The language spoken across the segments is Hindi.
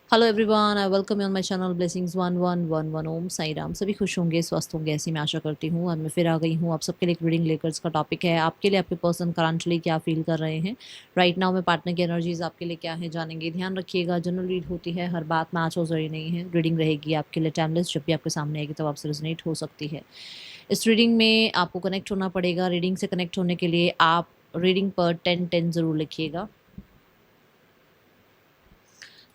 Hello everyone, I welcome you on my channel blessings 1111 ओम साई राम। सभी खुश होंगे, स्वस्थ होंगे, ऐसी मैं आशा करती हूँ। और मैं फिर आ गई हूँ आप सबके लिए एक रीडिंग लेकर। इसका टॉपिक है आपके लिए आपके पर्सन करंटली क्या फील कर रहे हैं राइट नाउ में। पार्टनर की एनर्जीज आपके लिए क्या है जानेंगे। ध्यान रखिएगा, जनरल रीड होती है, हर बात मैच हो रही नहीं है। रीडिंग रहेगी आपके लिए टाइमलेस, जब भी आपके सामने आएगी तब आपसे रेजोनेट हो सकती है। इस रीडिंग में आपको कनेक्ट होना पड़ेगा। रीडिंग से कनेक्ट होने के लिए आप रीडिंग पर 10 10 ज़रूर लिखिएगा।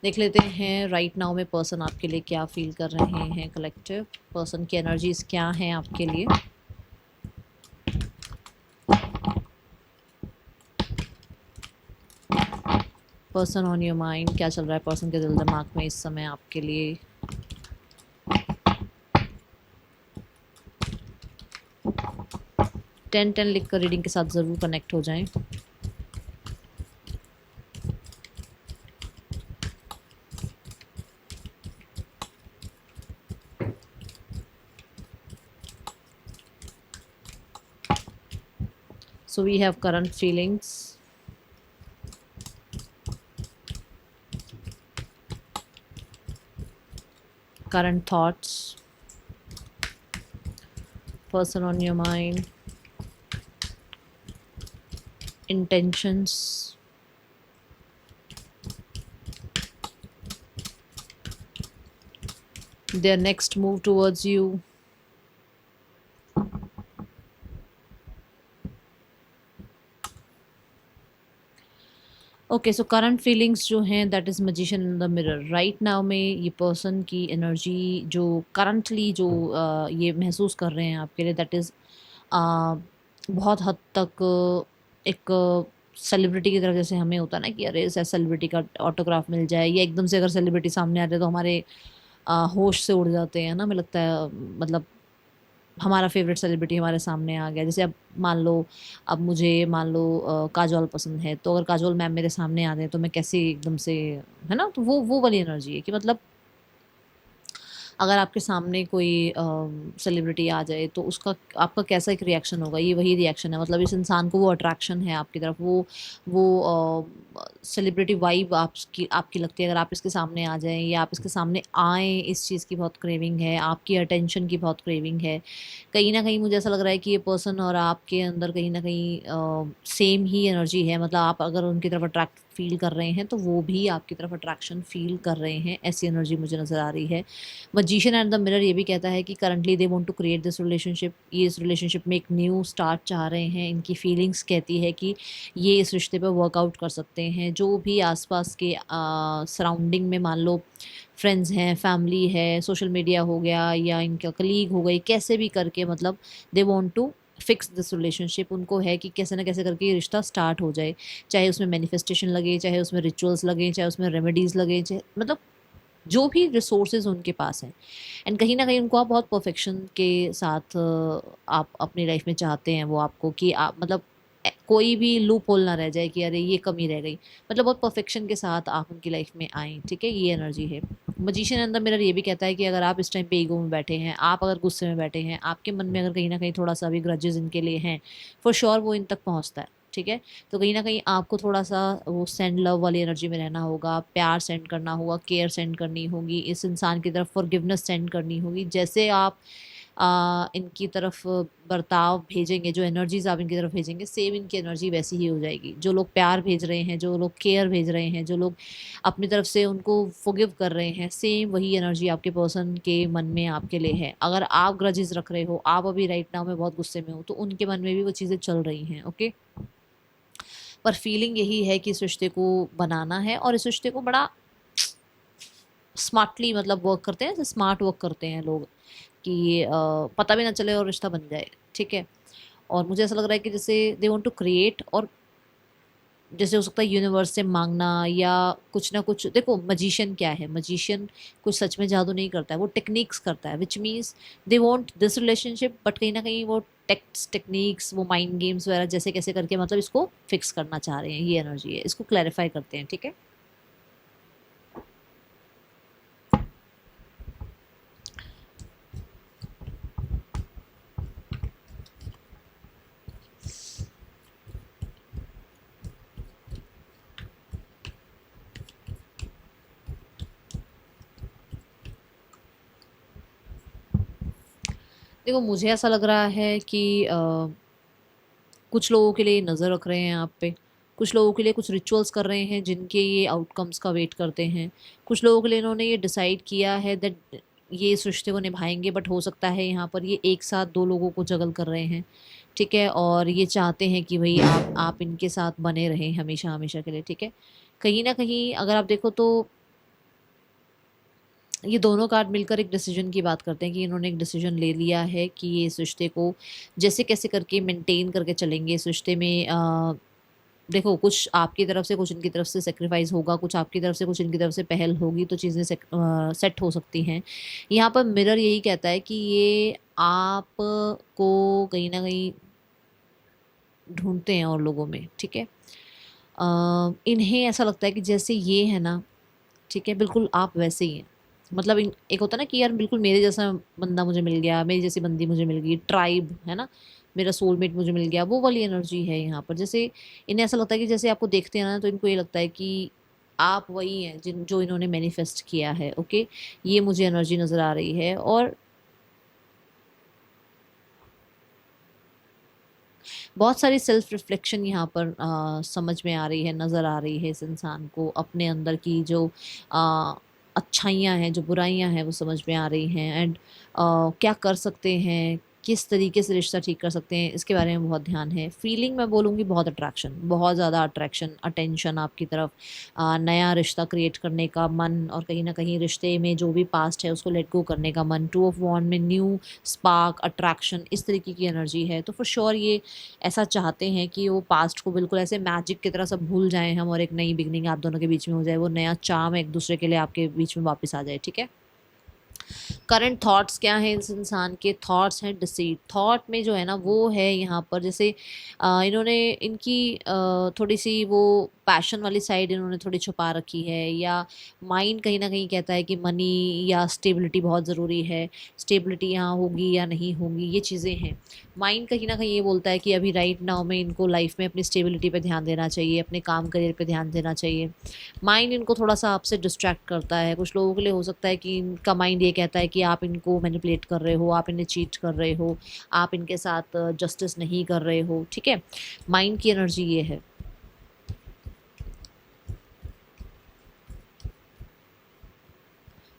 देख लेते हैं राइट नाउ में पर्सन आपके लिए क्या फील कर रहे हैं। कलेक्टिव पर्सन की एनर्जीज क्या हैं आपके लिए। पर्सन ऑन योर माइंड, क्या चल रहा है पर्सन के दिल दिमाग में इस समय आपके लिए। 10 10 लिख कर रीडिंग के साथ ज़रूर कनेक्ट हो जाएं। So we have current feelings, current thoughts, person on your mind, intentions, their next move towards you. Okay, so current feelings जो हैं that is magician in the mirror. Right now में ये पर्सन की एनर्जी जो करंटली जो ये महसूस कर रहे हैं आपके लिए, दैट इज़ बहुत हद तक एक सेलिब्रिटी की तरफ, जैसे हमें होता है ना कि अरे ऐसा सेलिब्रिटी का ऑटोग्राफ मिल जाए, या एकदम से अगर सेलिब्रिटी सामने आ जाए तो हमारे होश से उड़ जाते हैं ना। हमें लगता है मतलब हमारा फेवरेट सेलिब्रिटी हमारे सामने आ गया। जैसे अब मान लो, अब मुझे मान लो काजोल पसंद है, तो अगर काजोल मैम मेरे सामने आ जाए तो मैं कैसे एकदम से, है ना। तो वो वाली एनर्जी है कि मतलब अगर आपके सामने कोई सेलिब्रिटी आ जाए तो उसका आपका कैसा एक रिएक्शन होगा। ये वही रिएक्शन है, मतलब इस इंसान को वो अट्रैक्शन है आपकी तरफ, वो सेलिब्रिटी वाइब आपकी आपकी लगती है। अगर आप इसके सामने आ जाएं या आप इसके सामने आएँ, इस चीज़ की बहुत क्रेविंग है, आपकी अटेंशन की बहुत क्रेविंग है। कहीं न कहीं मुझे ऐसा लग रहा है कि ये पर्सन और आपके अंदर कहीं न कहीं सेम ही एनर्जी है। मतलब आप अगर उनकी तरफ अट्रैक्ट फ़ील कर रहे हैं तो वो भी आपकी तरफ अट्रैक्शन फ़ील कर रहे हैं, ऐसी एनर्जी मुझे नज़र आ रही है। मजीशियन एंड द मिरर ये भी कहता है कि currently they want to create this relationship. ये इस रिलेशनशिप में एक न्यू स्टार्ट चाह रहे हैं। इनकी फीलिंग्स कहती है कि ये इस रिश्ते पे वर्कआउट कर सकते हैं। जो भी आसपास के सराउंडिंग में मान लो फ्रेंड्स हैं, फैमिली है, सोशल मीडिया हो गया या इनका कलीग हो गई, कैसे भी करके मतलब they want to fix this relationship. उनको है कि कैसे ना कैसे करके ये रिश्ता स्टार्ट हो जाए। चाहे उसमें मैनिफेस्टेशन लगे, चाहे उसमें रिचुअल्स लगे, चाहे उसमें रेमेडीज़ लगे, चाहे मतलब जो भी रिसोर्सेज उनके पास हैं। एंड कहीं ना कहीं उनको आप बहुत परफेक्शन के साथ आप अपनी लाइफ में चाहते हैं वो आपको कि आप मतलब कोई भी लूप होल ना रह जाए कि अरे ये कमी रह गई। मतलब बहुत परफेक्शन के साथ आप उनकी लाइफ में आएँ, ठीक है। ये एनर्जी है। मजीशियन अंदर मिरर ये भी कहता है कि अगर आप इस टाइम पे ईगो में बैठे हैं, आप अगर गुस्से में बैठे हैं, आपके मन में अगर कहीं ना कहीं थोड़ा सा भी ग्रजेस इनके लिए हैं, फॉर श्योर वो इन तक पहुँचता है, ठीक है। तो कहीं न कहीं आपको थोड़ा-सा वो सेंड लव वाली एनर्जी में रहना होगा, प्यार सेंड करना होगा, केयर सेंड करनी होगी, इस इंसान की तरफ फॉरगिवनेस सेंड करनी होगी। जैसे आप इनकी तरफ बर्ताव भेजेंगे, जो एनर्जीज़ आप इनकी तरफ भेजेंगे, सेम इनकी एनर्जी वैसी ही हो जाएगी। जो लोग प्यार भेज रहे हैं, जो लोग केयर भेज रहे हैं, जो लोग अपनी तरफ से उनको फॉरगिव कर रहे हैं, सेम वही एनर्जी आपके पर्सन के मन में आपके लिए है। अगर आप ग्रजेस रख रहे हो, आप अभी राइट नाउ में बहुत गुस्से में हो, तो उनके मन में भी वो चीज़ें चल रही हैं, ओके। पर फीलिंग यही है कि इस रिश्ते को बनाना है और इस रिश्ते को बड़ा स्मार्टली मतलब वर्क करते हैं, जैसे स्मार्ट वर्क करते हैं लोग कि पता भी ना चले और रिश्ता बन जाए, ठीक है। और मुझे ऐसा लग रहा है कि जैसे दे वांट टू क्रिएट, और जैसे हो सकता है यूनिवर्स से मांगना या कुछ ना कुछ। देखो मजिशियन क्या है, मजिशियन कुछ सच में जादू नहीं करता है, वो टेक्निक्स करता है, which means they want this relationship, but कहीं ना कहीं वो टेक्निक्स, वो माइंड गेम्स वगैरह जैसे कैसे करके मतलब इसको फिक्स करना चाह रहे हैं। ये एनर्जी है, इसको क्लैरिफाई करते हैं, ठीक है। देखो मुझे ऐसा लग रहा है कि कुछ लोगों के लिए नज़र रख रहे हैं आप पे, कुछ लोगों के लिए कुछ रिचुअल्स कर रहे हैं जिनके ये आउटकम्स का वेट करते हैं, कुछ लोगों के लिए इन्होंने ये डिसाइड किया है दैट ये इस रिश्ते को निभाएंगे, बट हो सकता है यहाँ पर ये एक साथ दो लोगों को जगल कर रहे हैं, ठीक है, और ये चाहते हैं कि भाई आप इनके साथ बने रहें हमेशा हमेशा के लिए, ठीक है। कहीं ना कहीं अगर आप देखो तो ये दोनों कार्ड मिलकर एक डिसीजन की बात करते हैं कि इन्होंने एक डिसीजन ले लिया है कि ये इस रिश्ते को जैसे कैसे करके मेंटेन करके चलेंगे इस रिश्ते में। देखो कुछ आपकी तरफ से कुछ इनकी तरफ से सेक्रीफाइस होगा, कुछ आपकी तरफ से कुछ इनकी तरफ से पहल होगी, तो चीज़ें सेट हो सकती हैं। यहाँ पर मिरर यही कहता है कि ये आपको कहीं ना कहीं ढूंढते हैं और लोगों में, ठीक है। इन्हें ऐसा लगता है कि जैसे ये है ना, ठीक है, बिल्कुल आप वैसे ही हैं। मतलब एक होता है ना कि यार बिल्कुल मेरे जैसा बंदा मुझे मिल गया, मेरी जैसी बंदी मुझे मिल गई, ट्राइब है ना, मेरा सोलमेट मुझे मिल गया, वो वाली एनर्जी है यहाँ पर। जैसे इन्हें ऐसा लगता है कि जैसे आपको देखते हैं ना तो इनको ये लगता है कि आप वही हैं जिन जो इन्होंने मैनिफेस्ट किया है, ओके। ये मुझे एनर्जी नज़र आ रही है। और बहुत सारी सेल्फ रिफ्लेक्शन यहाँ पर समझ में आ रही है, नज़र आ रही है इस इंसान को, अपने अंदर की जो अच्छाइयाँ हैं, जो बुराइयाँ हैं, वो समझ में आ रही हैं। एंड क्या कर सकते हैं, किस तरीके से रिश्ता ठीक कर सकते हैं, इसके बारे में बहुत ध्यान है। फीलिंग मैं बोलूँगी बहुत अट्रैक्शन, बहुत ज़्यादा अट्रैक्शन, अटेंशन आपकी तरफ, नया रिश्ता क्रिएट करने का मन, और कहीं ना कहीं रिश्ते में जो भी पास्ट है उसको लेट गो करने का मन। टू ऑफ वॉन्ड में न्यू स्पार्क, अट्रैक्शन, इस तरीके की एनर्जी है। तो फॉर श्योर ये ऐसा चाहते हैं कि वो पास्ट को बिल्कुल ऐसे मैजिक की तरह सब भूल जाएं हम, और एक नई बिगनिंग आप दोनों के बीच में हो जाए, वो नया चार्म एक दूसरे के लिए आपके बीच में वापस आ जाए, ठीक है। करंट थॉट्स क्या हैं इस इंसान के? थॉट्स हैं डिसीट। थॉट में जो है ना वो है यहाँ पर, जैसे इन्होंने इनकी थोड़ी सी वो पैशन वाली साइड इन्होंने थोड़ी छुपा रखी है, या माइंड कहीं ना कहीं कहता है कि मनी या स्टेबिलिटी बहुत ज़रूरी है, स्टेबिलिटी यहाँ होगी या नहीं होगी, ये चीज़ें हैं। माइंड कहीं ना कहीं ये बोलता है कि अभी राइट नाउ में इनको लाइफ में अपनी स्टेबिलिटी पे ध्यान देना चाहिए, अपने काम करियर पे ध्यान देना चाहिए। माइंड इनको थोड़ा सा आपसे डिस्ट्रैक्ट करता है। कुछ लोगों के लिए हो सकता है कि इनका माइंड ये कहता है कि आप इनको मैनिपुलेट कर रहे हो, आप इन्हें चीट कर रहे हो, आप इनके साथ जस्टिस नहीं कर रहे हो, ठीक है। माइंड की एनर्जी ये है।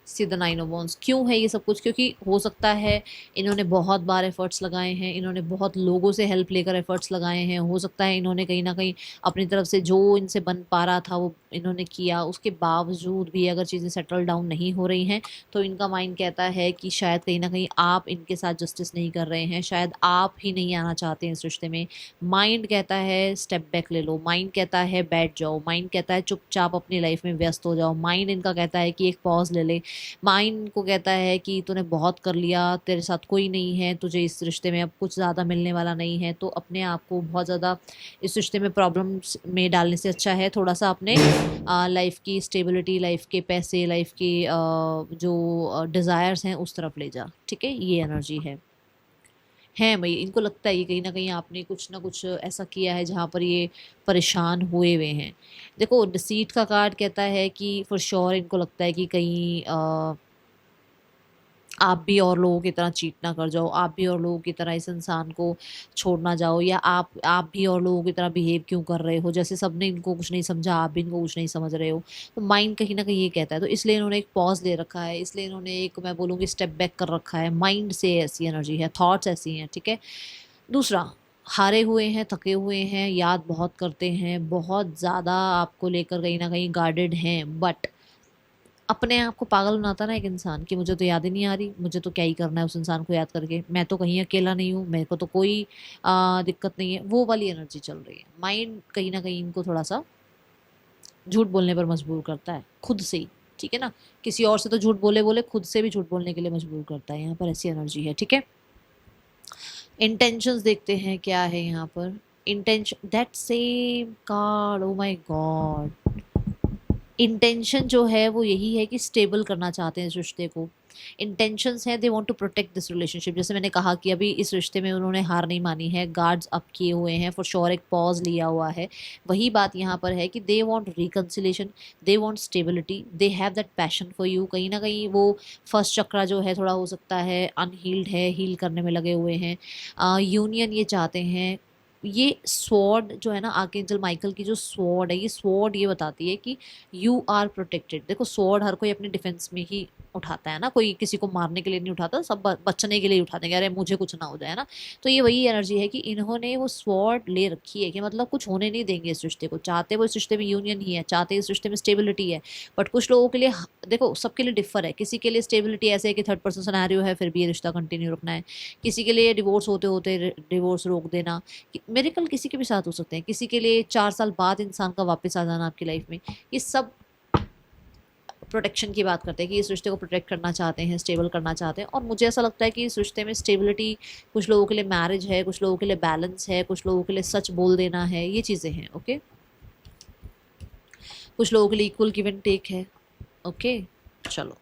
See the nine of wands. क्यों है ये सब कुछ? क्योंकि हो सकता है इन्होंने बहुत बार एफर्ट्स लगाए हैं, इन्होंने बहुत लोगों से हेल्प लेकर एफर्ट्स लगाए हैं, हो सकता है इन्होंने कहीं ना कहीं अपनी तरफ से जो इनसे बन पा रहा था वो इन्होंने किया, उसके बावजूद भी अगर चीज़ें सेटल डाउन नहीं हो रही हैं तो इनका माइंड कहता है कि शायद कहीं ना कहीं आप इनके साथ जस्टिस नहीं कर रहे हैं, शायद आप ही नहीं आना चाहते हैं इस रिश्ते में। माइंड कहता है स्टेप बैक ले लो, माइंड कहता है बैठ जाओ, माइंड कहता है चुपचाप अपनी लाइफ में व्यस्त हो जाओ, माइंड इनका कहता है कि एक पॉज ले ले, माइंड को कहता है कि तूने बहुत कर लिया, तेरे साथ कोई नहीं है, तुझे इस रिश्ते में अब कुछ ज़्यादा मिलने वाला नहीं है, तो अपने आप को बहुत ज़्यादा इस रिश्ते में प्रॉब्लम्स में डालने से अच्छा है थोड़ा सा अपने लाइफ की स्टेबिलिटी, लाइफ के पैसे, लाइफ के जो डिज़ायर्स हैं उस तरफ ले जा, ठीक है। ये एनर्जी है भाई। इनको लगता है कि कहीं ना कहीं आपने कुछ ना कुछ ऐसा किया है जहाँ पर ये परेशान हुए हुए हैं। देखो डिसीट का कार्ड कहता है कि फॉर श्योर इनको लगता है कि कहीं आप भी और लोगों की तरह चीट ना कर जाओ, आप भी और लोगों की तरह इस इंसान को छोड़ ना जाओ, या आप भी और लोगों की तरह बिहेव क्यों कर रहे हो, जैसे सबने इनको कुछ नहीं समझा आप भी इनको कुछ नहीं समझ रहे हो। तो माइंड कहीं ना कहीं ये कहता है, तो इसलिए इन्होंने एक पॉज ले रखा है, इसलिए इन्होंने एक मैं बोलूँगी स्टेप बैक कर रखा है। माइंड से ऐसी एनर्जी है, थॉट्स ऐसी हैं, ठीक है। दूसरा, हारे हुए हैं, थके हुए हैं, याद बहुत करते हैं, बहुत ज़्यादा आपको लेकर कहीं ना कहीं गार्डेड हैं, बट अपने आप को पागल बनाता ना एक इंसान कि मुझे तो याद ही नहीं आ रही, मुझे तो क्या ही करना है उस इंसान को याद करके, मैं तो कहीं अकेला नहीं हूँ, मेरे को तो कोई दिक्कत नहीं है, वो वाली एनर्जी चल रही है। माइंड कहीं ना कहीं इनको थोड़ा सा झूठ बोलने पर मजबूर करता है खुद से ही, ठीक है ना। किसी और से तो झूठ बोले बोले, खुद से भी झूठ बोलने के लिए मजबूर करता है, यहाँ पर ऐसी एनर्जी है, ठीक है। इंटेंशंस देखते हैं क्या है यहाँ पर। Intention, that same card, oh my God. Intention जो है वो यही है कि स्टेबल करना चाहते हैं इस रिश्ते को, इंटेंशंस हैं, they want to protect this relationship. जैसे मैंने कहा कि अभी इस रिश्ते में उन्होंने हार नहीं मानी है, गार्ड्स अप किए हुए हैं, फॉर श्योर एक पॉज लिया हुआ है। वही बात यहाँ पर है कि they want reconciliation, they want stability, they have that passion for you. कहीं ना कहीं वो फर्स्ट चक्रा जो है थोड़ा हो सकता है अनहील्ड है, हील करने में लगे हुए हैं। यूनियन ये चाहते हैं। ये स्वॉर्ड जो है ना, आर्कएंजल माइकल की जो स्वॉर्ड है, ये स्वॉर्ड ये बताती है कि यू आर प्रोटेक्टेड। देखो स्वॉर्ड हर कोई अपने डिफेंस में ही उठाता है ना, कोई किसी को मारने के लिए नहीं उठाता, सब बचने के लिए उठाते हैं, अरे मुझे कुछ ना हो जाए ना। तो ये वही एनर्जी है कि इन्होंने वो स्वॉर्ड ले रखी है कि मतलब कुछ होने नहीं देंगे इस रिश्ते को। चाहते वो इस रिश्ते में यूनियन ही है, चाहते इस रिश्ते में स्टेबिलिटी है। बट कुछ लोगों के लिए देखो सबके लिए डिफर है। किसी के लिए स्टेबिलिटी ऐसे है कि थर्ड पर्सन सिनेरियो है, फिर भी ये रिश्ता कंटिन्यू रखना है। किसी के लिए डिवोर्स होते होते डिवोर्स रोक देना। मेरेकल किसी के भी साथ हो सकते हैं। किसी के लिए 4 साल बाद इंसान का वापस आ जाना आपकी लाइफ में। ये सब प्रोटेक्शन की बात करते हैं कि इस रिश्ते को प्रोटेक्ट करना चाहते हैं, स्टेबल करना चाहते हैं। और मुझे ऐसा लगता है कि इस रिश्ते में स्टेबिलिटी कुछ लोगों के लिए मैरिज है, कुछ लोगों के लिए बैलेंस है, कुछ लोगों के लिए सच बोल देना है, ये चीज़ें हैं। ओके, कुछ लोगों के लिए इक्वल गिव एंड टेक है। ओके, चलो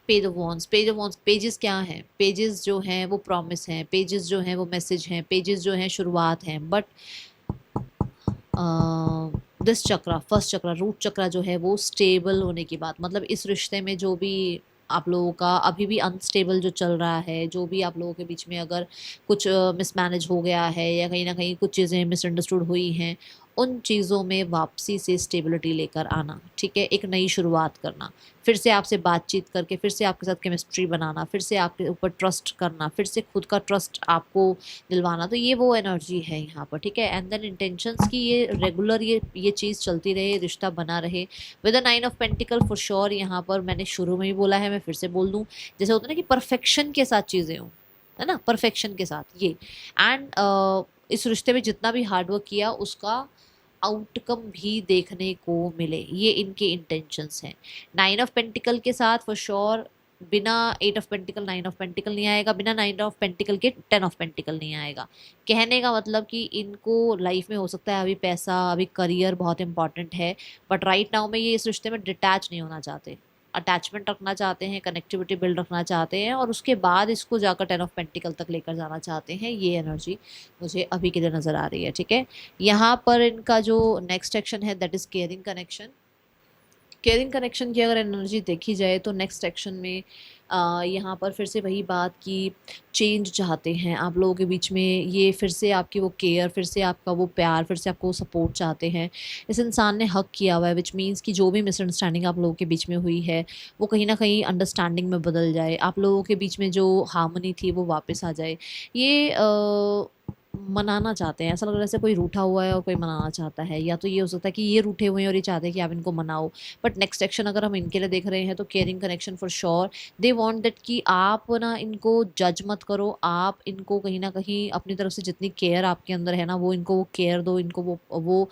page of wands. Page of wands pages क्या हैं? पेजेस जो हैं वो प्रॉमिस हैं, पेजेस जो हैं वो मैसेज हैं, पेजेस जो हैं शुरुआत हैं। But this chakra, first chakra, root chakra जो है वो स्टेबल होने की बात, मतलब इस रिश्ते में जो भी आप लोगों का अभी भी अनस्टेबल जो चल रहा है, जो भी आप लोगों के बीच में अगर कुछ मिसमैनेज हो गया है या कहीं ना कहीं कुछ चीज़ें मिसअंडरस्टूड हुई हैं, उन चीज़ों में वापसी से स्टेबिलिटी लेकर आना। ठीक है, एक नई शुरुआत करना, फिर से आपसे बातचीत करके, फिर से आपके साथ केमिस्ट्री बनाना, फिर से आपके ऊपर ट्रस्ट करना, फिर से खुद का ट्रस्ट आपको दिलवाना। तो ये वो एनर्जी है यहाँ पर। ठीक है, एंड देन इंटेंशंस की ये रेगुलर ये चीज़ चलती रहे, रिश्ता बना रहे with the 9 of pentacle for sure. यहाँ पर मैंने शुरू में ही बोला है, मैं फिर से बोल दूँ, जैसे होता है ना कि परफेक्शन के साथ चीज़ें हों, है ना, परफेक्शन के साथ ये। एंड इस रिश्ते में जितना भी हार्डवर्क किया उसका आउटकम भी देखने को मिले, ये इनके इंटेंशंस हैं। 9 ऑफ पेंटिकल के साथ फॉर श्योर बिना 8 ऑफ पेंटिकल 9 ऑफ पेंटिकल नहीं आएगा, बिना 9 ऑफ पेंटिकल के 10 ऑफ पेंटिकल नहीं आएगा। कहने का मतलब कि इनको लाइफ में हो सकता है अभी पैसा, अभी करियर बहुत इंपॉर्टेंट है, बट राइट नाउ में ये इस रिश्ते में डिटैच नहीं होना चाहते, अटैचमेंट रखना चाहते हैं, कनेक्टिविटी बिल्ड रखना चाहते हैं, और उसके बाद इसको जाकर 10 ऑफ पेंटिकल तक लेकर जाना चाहते हैं। ये एनर्जी मुझे अभी के लिए नज़र आ रही है। ठीक है, यहाँ पर इनका जो नेक्स्ट एक्शन है that is caring connection. Caring connection की अगर एनर्जी देखी जाए तो नेक्स्ट एक्शन में यहाँ पर फिर से वही बात कि चेंज चाहते हैं आप लोगों के बीच में, ये फिर से आपकी वो केयर, फिर से आपका वो प्यार, फिर से आपको सपोर्ट चाहते हैं। इस इंसान ने हक किया हुआ है, विच मीन्स कि जो भी मिसअंडरस्टैंडिंग आप लोगों के बीच में हुई है वो कहीं ना कहीं अंडरस्टैंडिंग में बदल जाए, आप लोगों के बीच में जो हार्मनी थी वो वापस आ जाए। ये मनाना चाहते हैं, ऐसा लग रहा है जैसे कोई रूठा हुआ है और कोई मनाना चाहता है, या तो ये हो सकता है कि ये रूठे हुए हैं और ये चाहते हैं कि आप इनको मनाओ। बट नेक्स्ट सेक्शन अगर हम इनके लिए देख रहे हैं तो caring connection for sure, they want that कि आप ना इनको जज मत करो, आप इनको कहीं ना कहीं अपनी तरफ से जितनी केयर आपके अंदर है ना वो इनको वो केयर दो, इनको वो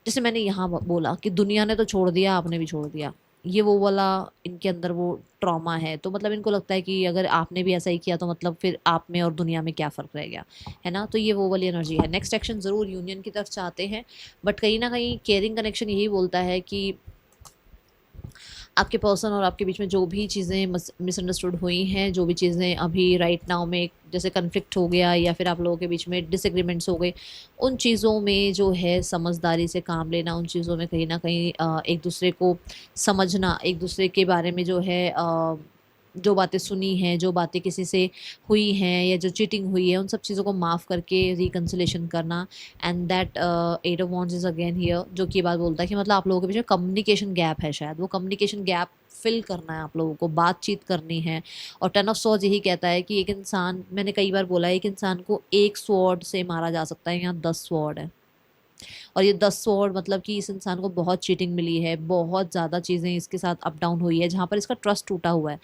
जैसे मैंने यहाँ बोला कि दुनिया ने तो छोड़ दिया, आपने भी छोड़ दिया, ये वो वाला इनके अंदर वो ट्रॉमा है। तो मतलब इनको लगता है कि अगर आपने भी ऐसा ही किया तो मतलब फिर आप में और दुनिया में क्या फ़र्क रह गया, है ना। तो ये वो वाली एनर्जी है। नेक्स्ट एक्शन ज़रूर यूनियन की तरफ चाहते हैं, बट कहीं ना कहीं केयरिंग कनेक्शन यही बोलता है कि आपके पर्सन और आपके बीच में जो भी चीज़ें मिसअंडरस्टूड हुई हैं, जो भी चीज़ें अभी राइट नाउ में जैसे कन्फ्लिक्ट हो गया या फिर आप लोगों के बीच में डिसएग्रीमेंट्स हो गए, उन चीज़ों में जो है समझदारी से काम लेना, उन चीज़ों में कहीं ना कहीं एक दूसरे को समझना, एक दूसरे के बारे में जो है जो बातें सुनी हैं, जो बातें किसी से हुई हैं या जो चीटिंग हुई है, उन सब चीज़ों को माफ़ करके रिकन्सिलेशन करना। And that 8 of wands is again here, जो कि बात बोलता है कि मतलब आप लोगों के बीच में कम्युनिकेशन गैप है, शायद वो कम्युनिकेशन गैप फिल करना है आप लोगों को, बातचीत करनी है। और 10 ऑफ स्वॉर्ड्स यही कहता है कि एक इंसान, मैंने कई बार बोला है, एक इंसान को एक स्वॉर्ड से मारा जा सकता है, यहाँ 10 स्वॉर्ड है। और ये 10 स्वॉर्ड मतलब कि इस इंसान को बहुत चीटिंग मिली है, बहुत ज़्यादा चीज़ें इसके साथ अप डाउन हुई है, जहाँ पर इसका ट्रस्ट टूटा हुआ है।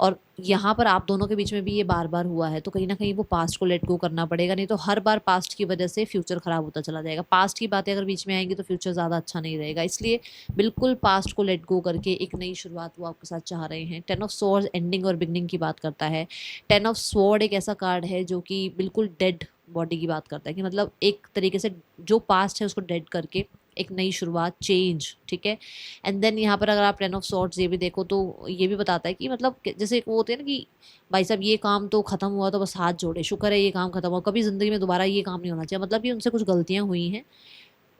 और यहाँ पर आप दोनों के बीच में भी ये बार बार हुआ है, तो कहीं ना कहीं वो पास्ट को लेट गो करना पड़ेगा, नहीं तो हर बार पास्ट की वजह से फ्यूचर ख़राब होता चला जाएगा। पास्ट की बातें अगर बीच में आएंगी तो फ्यूचर ज़्यादा अच्छा नहीं रहेगा, इसलिए बिल्कुल पास्ट को लेट गो करके एक नई शुरुआत वो आपके साथ चाह रहे हैं। 10 ऑफ स्वॉर्ड्स एंडिंग और बिगनिंग की बात करता है। 10 ऑफ स्वॉर्ड एक ऐसा कार्ड है जो कि बिल्कुल डेड बॉडी की बात करता है, कि मतलब एक तरीके से जो पास्ट है उसको डेड करके एक नई शुरुआत, चेंज, ठीक है। एंड देन यहाँ पर अगर आप 10 ऑफ सॉर्ड्स ये भी देखो तो ये भी बताता है कि मतलब जैसे वो होते हैं ना कि भाई साहब ये काम तो ख़त्म हुआ तो बस हाथ जोड़े, शुक्र है ये काम ख़त्म हुआ, कभी ज़िंदगी में दोबारा ये काम नहीं होना चाहिए। मतलब कि उनसे कुछ गलतियाँ हुई हैं,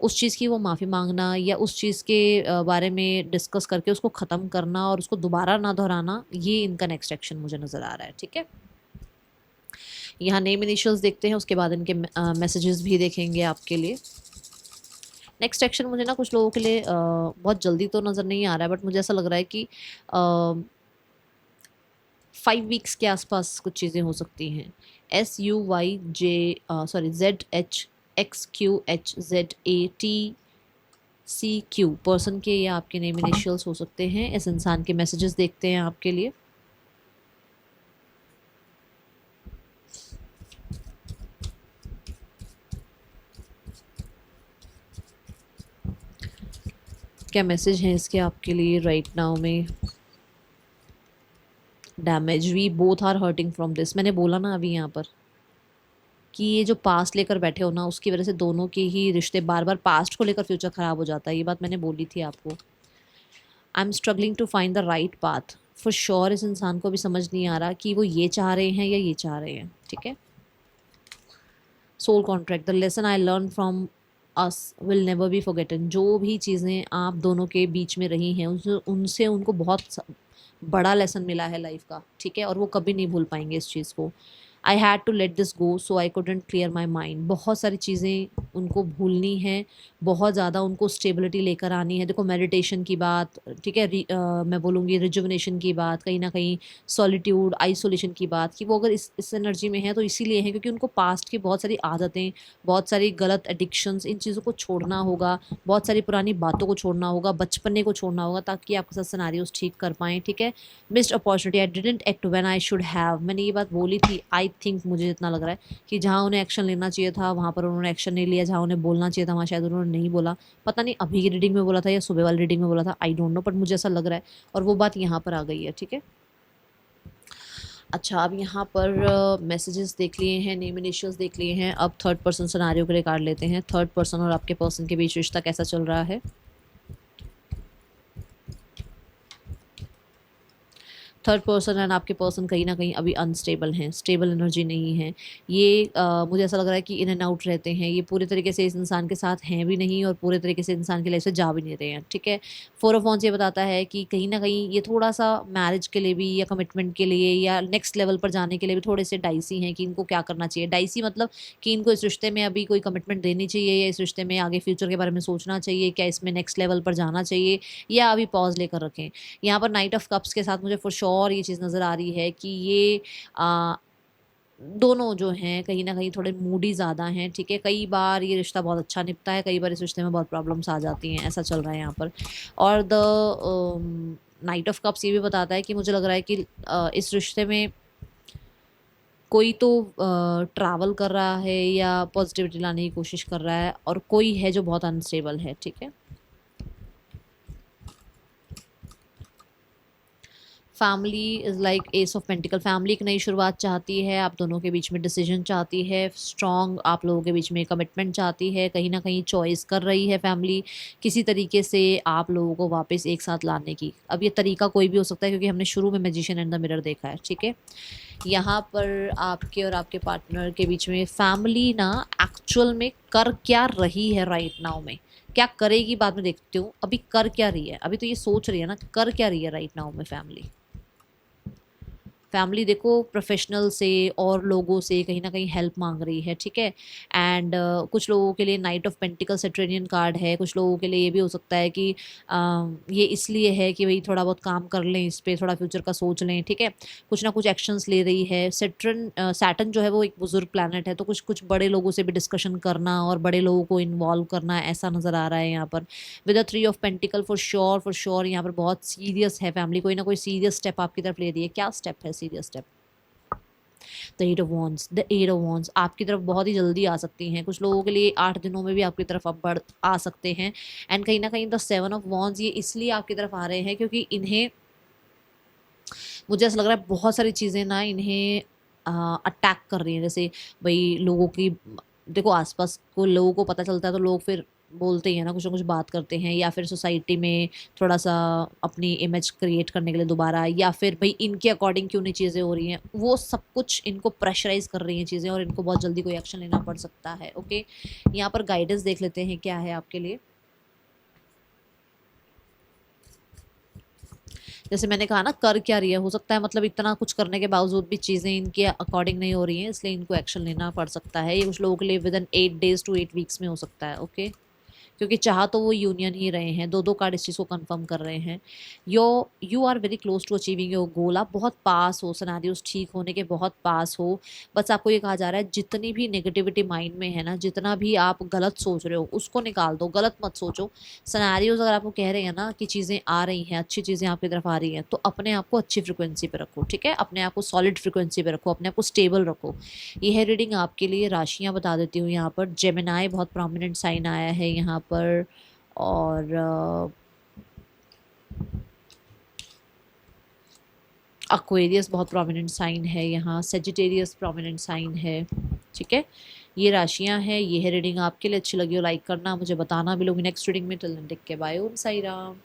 उस चीज़ की वो माफ़ी माँगना या उस चीज़ के बारे में डिस्कस करके उसको ख़त्म करना और उसको दोबारा ना दोहराना, ये इनका नेक्स्ट एक्शन मुझे नज़र आ रहा है, ठीक है। यहाँ नेम इनिशियल्स देखते हैं, उसके बाद इनके मैसेजेस भी देखेंगे आपके लिए। नेक्स्ट एक्शन मुझे ना कुछ लोगों के लिए बहुत जल्दी तो नज़र नहीं आ रहा है, बट मुझे ऐसा लग रहा है कि 5 वीक्स के आसपास कुछ चीज़ें हो सकती हैं। ZHXQHZATCQ पर्सन के या आपके नेम इनिशियल्स हो सकते हैं। इस इंसान के मैसेजेस देखते हैं आपके लिए। क्या मैसेज हैं इसके आपके लिए राइट नाउ में। Damage, we both are hurting from this. मैंने बोला ना अभी यहाँ पर कि ये जो पास्ट लेकर बैठे हो ना, उसकी वजह से दोनों के ही रिश्ते बार बार पास्ट को लेकर फ्यूचर ख़राब हो जाता है। ये बात मैंने बोली थी आपको। I am struggling to find the right path. For sure इस इंसान को भी समझ नहीं आ रहा कि वो ये चाह रहे हैं या ये चाह रहे हैं, ठीक है। Soul contract, the lesson I learn from us will never be forgotten. जो भी चीज़ें आप दोनों के बीच में रही हैं उनसे उनको बहुत बड़ा लेसन मिला है लाइफ का, ठीक है, और वो कभी नहीं भूल पाएंगे इस चीज़ को। I had to let this go so I couldn't clear my mind. बहुत सारी चीज़ें उनको भूलनी है, बहुत ज़्यादा उनको स्टेबिलिटी लेकर आनी है। देखो मेडिटेशन की बात, ठीक है, मैं बोलूँगी रिजुवनेशन की बात, कहीं ना कहीं सॉलिट्यूड, आइसोलेशन की बात, कि वो अगर इस एनर्जी में है तो इसीलिए है क्योंकि उनको पास्ट की बहुत सारी आदतें, बहुत सारी गलत एडिक्शंस, इन चीज़ों को छोड़ना होगा, बहुत सारी पुरानी बातों को छोड़ना होगा, बचपने को छोड़ना होगा, ताकि आपके साथ सिनेरियोस ठीक कर पाएँ, ठीक है। Missed opportunity, I didn't act when I should have. मैंने ये बात बोली थी, आई थिंक मुझे जितना लग रहा है कि जहाँ उन्हें एक्शन लेना चाहिए था वहाँ पर उन्होंने एक्शन नहीं लिया, जहाँ उन्हें बोलना चाहिए था वहाँ शायद उन्होंने नहीं बोला। पता नहीं अभी की रीडिंग में बोला था या सुबह वाली रीडिंग में बोला था, आई डोंट नो, बट मुझे ऐसा लग रहा है और वो बात यहाँ पर आ गई है, ठीक है। अच्छा, अब यहाँ पर मैसेजेस देख लिए हैं, नेम इनिशियल्स देख लिए हैं। अब थर्ड पर्सन सिनेरियो के लिए कार्ड लेते हैं। थर्ड पर्सन और आपके पर्सन के बीच रिश्ता कैसा चल रहा है। थर्ड पर्सन एंड आपके पर्सन कहीं ना कहीं अभी अनस्टेबल हैं, स्टेबल एनर्जी नहीं है। ये मुझे ऐसा लग रहा है कि इन एंड आउट रहते हैं। ये पूरे तरीके से इस इंसान के साथ हैं भी नहीं और पूरे तरीके से इंसान की लाइफ से जा भी नहीं रहे हैं, ठीक है। 4 ऑफ वांड्स ये बताता है कि कहीं ना कहीं ये थोड़ा सा मैरिज के लिए भी या कमिटमेंट के लिए या नेक्स्ट लेवल पर जाने के लिए भी थोड़े से डाइसी हैं कि इनको क्या करना चाहिए। डाइसी मतलब कि इनको इस रिश्ते में अभी कोई कमिटमेंट देनी चाहिए या इस रिश्ते में आगे फ्यूचर के बारे में सोचना चाहिए, क्या इसमें नेक्स्ट लेवल पर जाना चाहिए या अभी पॉज लेकर रखें। यहाँ पर नाइट ऑफ कप्स के साथ मुझे फॉर श्योर ये चीज़ नज़र आ रही है कि ये दोनों जो हैं कहीं ना कहीं थोड़े मूडी ज़्यादा हैं, ठीक है। कई बार ये रिश्ता बहुत अच्छा निपटा है, कई बार इस रिश्ते में बहुत प्रॉब्लम्स आ जाती हैं, ऐसा चल रहा है यहाँ पर। और द नाइट ऑफ कप्स ये भी बताता है कि मुझे लग रहा है कि इस रिश्ते में कोई तो ट्रैवल कर रहा है या पॉजिटिविटी लाने की कोशिश कर रहा है और कोई है जो बहुत अनस्टेबल है, ठीक है। Family is like S of pentacle. Family एक नई शुरुआत चाहती है, आप दोनों के बीच में डिसीजन चाहती है, स्ट्रॉन्ग आप लोगों के बीच में कमिटमेंट चाहती है, कहीं ना कहीं चॉइस कर रही है फैमिली किसी तरीके से आप लोगों को वापस एक साथ लाने की। अब ये तरीका कोई भी हो सकता है क्योंकि हमने शुरू में मैजिशियन एंड द मिरर देखा है, ठीक है। यहाँ पर आपके और आपके पार्टनर के बीच में फैमिली ना एक्चुअल में कर क्या रही है राइट नाउ में, क्या करेगी बाद में देखती हूँ, अभी कर क्या रही है, अभी तो ये सोच रही है ना कर क्या रही है राइट नाउ में फैमिली। फैमिली देखो प्रोफेशनल से और लोगों से कहीं ना कहीं हेल्प मांग रही है, ठीक है। एंड कुछ लोगों के लिए नाइट ऑफ पेंटिकल सेट्रेनियन कार्ड है, कुछ लोगों के लिए ये भी हो सकता है कि ये इसलिए है कि भाई थोड़ा बहुत काम कर लें, इस पर थोड़ा फ्यूचर का सोच लें, ठीक है। कुछ ना कुछ एक्शंस ले रही है। सैटर्न जो है वो एक बुजुर्ग प्लानट है, तो कुछ कुछ बड़े लोगों से भी डिस्कशन करना और बड़े लोगों को इन्वॉल्व करना ऐसा नज़र आ रहा है यहाँ पर। With the 3 of pentacle for sure यहाँ पर बहुत सीरियस है फैमिली, कोई ना कोई सीरियस स्टेप आपकी तरफ ले रही है। क्या स्टेप है serious step? The 8 of wands आपकी तरफ बहुत ही जल्दी आ सकती हैं। कुछ लोगों के लिए 8 दिनों में भी आपकी तरफ अब बढ़ आ सकते हैं। एंड कहीं ना कहीं द 7 ऑफ वांड्स ये इसलिए आपकी तरफ आ रहे हैं क्योंकि इन्हें, मुझे ऐसा लग रहा है बहुत सारी चीज़ें ना इन्हें अटैक कर रही हैं। जैसे भाई लोगों की, देखो आसपास को लोगों को पता चलता है तो लोग फिर बोलते ही हैं ना, कुछ ना कुछ बात करते हैं, या फिर सोसाइटी में थोड़ा सा अपनी इमेज क्रिएट करने के लिए दोबारा, या फिर भाई इनके अकॉर्डिंग क्यों नहीं चीज़ें हो रही हैं, वो सब कुछ इनको प्रेशराइज कर रही हैं चीज़ें, और इनको बहुत जल्दी कोई एक्शन लेना पड़ सकता है। ओके, यहाँ पर गाइडेंस देख लेते हैं क्या है आपके लिए। जैसे मैंने कहा ना, कर क्या रही है, हो सकता है मतलब इतना कुछ करने के बावजूद भी चीज़ें इनके अकॉर्डिंग नहीं हो रही हैं, इसलिए इनको एक्शन लेना पड़ सकता है। ये कुछ लोगों के लिए with in 8 days to 8 weeks में हो सकता है। ओके, क्योंकि चाह तो वो यूनियन ही रहे हैं, दो दो कार्ड इस चीज़ को कंफर्म कर रहे हैं। Yo you are very close to achieving your goal, आप बहुत पास हो, सिनेरियोस ठीक होने के बहुत पास हो। बस आपको ये कहा जा रहा है जितनी भी नेगेटिविटी माइंड में है ना, जितना भी आप गलत सोच रहे हो उसको निकाल दो, गलत मत सोचो। सिनेरियोस अगर आपको कह रहे हैं ना कि चीज़ें आ रही हैं, अच्छी चीज़ें आपकी तरफ आ रही हैं, तो अपने आप को अच्छी फ्रिक्वेंसी पे रखो, ठीक है, अपने आप को सॉलिड फ्रिक्वेंसी पे रखो, अपने आप को स्टेबल रखो। ये है रीडिंग आपके लिए। राशियाँ बता देती हूँ यहाँ पर। जेमिनाई बहुत प्रोमिनेंट साइन आया है यहाँ पर, और अक्वेरियस बहुत प्रोमिनेंट साइन है यहाँ, सेजिटेरियस प्रोमिनेंट साइन है। ठीक है, ये राशियाँ हैं, ये है रीडिंग आपके लिए। अच्छी लगी हो लाइक करना, मुझे बताना भी लोग नेक्स्ट रीडिंग में। Till then take care, bye, Om Sai Ram.